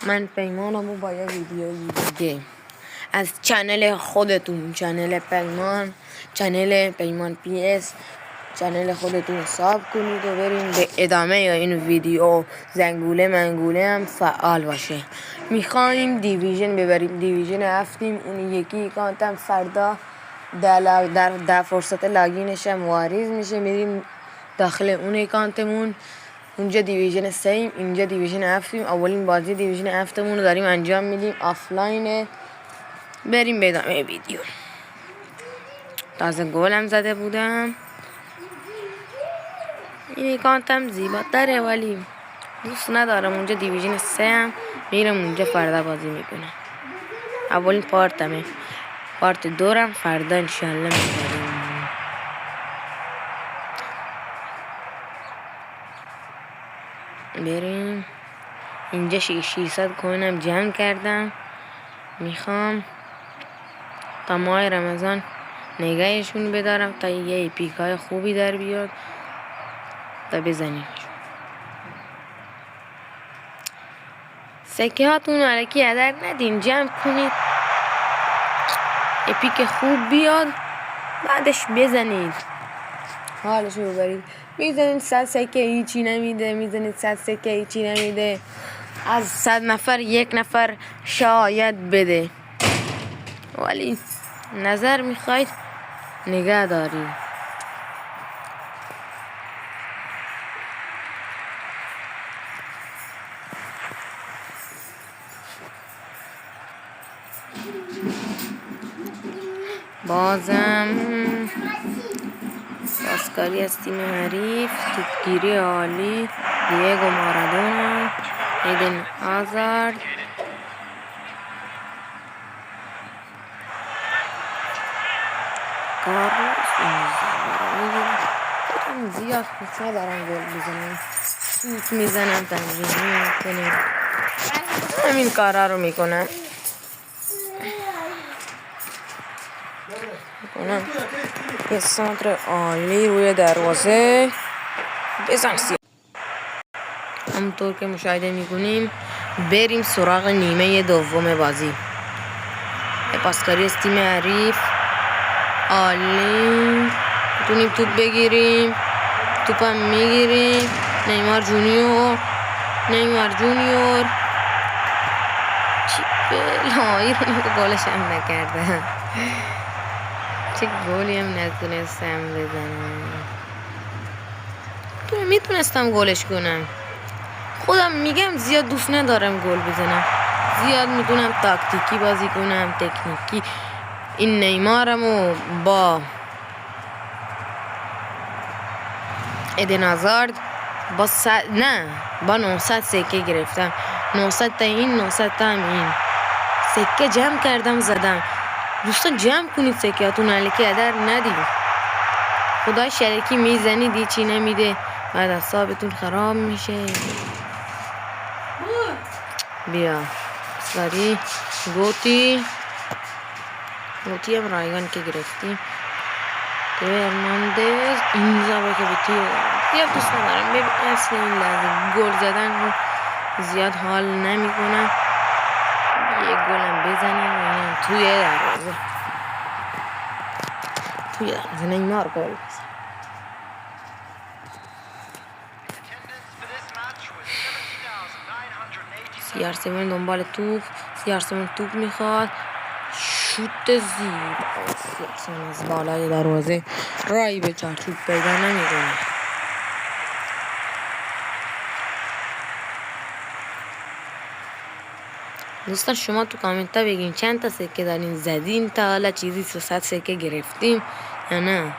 من پیمانم با یه ویدیویی دیگه از چنل خودتون، چنل پیمان پی اس، چنل خودتون حساب کنید و بریم به ادامه این ویدیو. زنگوله منگوله هم فعال باشه. میخوایم دیویژن ببریم، دیویژن هفتیم. اون یکی اکانتم فردا در فرصت لاگینش هم واریز میشه، میریم داخل اون اکانتمون. اونجا دیویژن 3 ایم، اینجا دیویژن 7 ایم. اولین بازی دیویژن 7 مون رو داریم انجام میدیم، آفلاینه. بریم به ادامه ویدیو. تازه گلم زده بودم. این اکانتم زیباتره ولی دوست ندارم. اونجا دیویژن 3 هم میرم اونجا فردا بازی میکنم. اولین پارتمه، پارت 2 هم فردا انشالله میبریم. بریم اینجا 600 کوینم جمع کردم. میخوام تا ماه رمضان نگهشون بدارم تا یه پیک های خوبی در بیاد تا بزنیم. سکه هاتون علکی هدر ندین، جمع کنید یه پیک خوب بیاد بعدش بزنید، حالشو ببرید. میزنید 100 سکه هیچی نمیده، میزنید 100 سکه هیچی نمیده. از 100 نفر 1 نفر شاید بده، ولی نظر میخواید نگه دارید. بازم پاسکاری از تیم حریف، توپگیری عالی، دیگو مارادونا، ایدن آزارد، کارلوس. این زیاد خوش ندارم گل بزنم، سوت میزنم، تنظیم میکنم، همین کارا رو میکنم. یه سانتر عالی روی دروازه، بزن سیاه. همونطور که مشاهده میکنیم بریم سراغ نیمه دوم بازی. پاسکاری از تیم حریف عالی، میتونیم توپ بگیریم، توپ هم میگیریم. نیمار جونیور چی بلایی رو گلش هم نکرده، چه گولی هم نتونستم بزنم. میتونستم گلش کنم. خودم میگم زیاد دوست ندارم گل بزنم، زیاد میتونم تاکتیکی بازی کنم، تکنیکی. این نیمارمو با ایدن آزارد با 900 سکه گرفتم. 900 تا این، 900 تا هم این. سکه جمع کردم زدم. دوستان جمع کنید سکهاتون، علکی هدر ندید. خدا شرکی میزنید هیچی نمیده، بعد اعصابتون خراب میشه. بیا سری گوتی هم رایگان که گرفتیم. هرناندز اینجا با که بیتی زیاد دوست ندارم. ببین اصلا این لحظه گل زدن رو زیاد حال نمی کنم. یه گلم بزنیم و اینم توی دروازه نیمار گل بزن. CR7 دنبال توپ، CR7 توپ میخواد، شوت زیبا. CR7 از بالای دروازه رای به چارچوب پیدا نمیکنه. دوستان شما تو کامنت ها بگین چند تا سکه دارین زدین تا حالا، چیزی 300 سکه گرفتیم یا نه.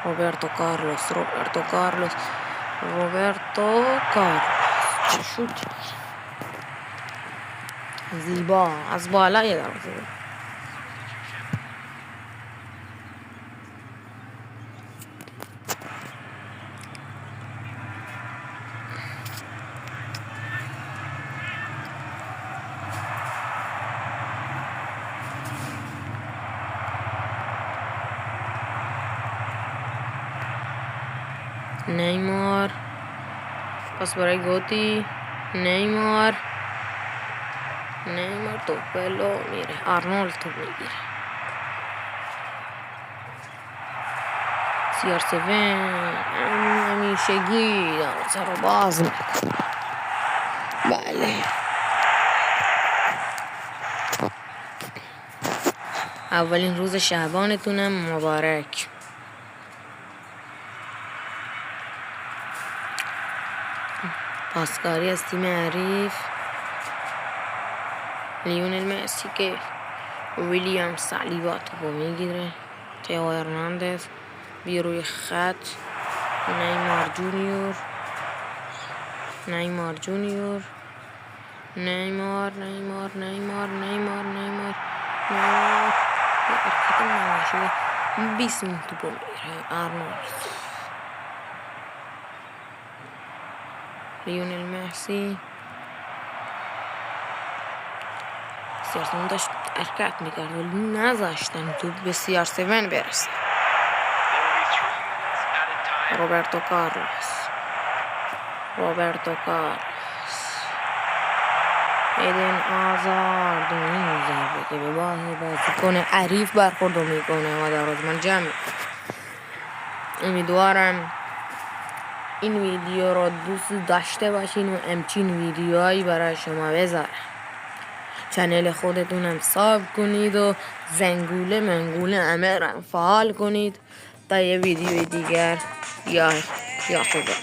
روبرتو کارلوس چه شوت زیبا از بالای دروازه. نیمار پاس برای گوتی، نیمار توپ بلو میره. آرنولد توپ میگیره. CR7 همیشگی دروازه رو باز میکنه. بله اولین روز شعبانتونم مبارک. پاسکاری از تیم حریف. لیونل مسی که ویلیام سالیبا توپو میگیره. تئو هرناندز بیا روی خط. نیمار جونیور یه حرکت نمایشی 20 توپو میگیره. آرنولد. لیونل مسی CR7 داشت حرکت میکرد ولی نذاشتن توپ به CR7 برسه. روبرتو کارلوس ایدن آزارد این ضربه که به بازیکن حریف برخورد میکنه و در از من جمع. امیدوارم این ویدیو رو دوست داشته باشین و همچین ویدیوهایی برای شما بذارم. چنل خودتونم ساب کنید و زنگوله منگوله همه رو فعال کنید تا یه ویدیو دیگر یا خدا.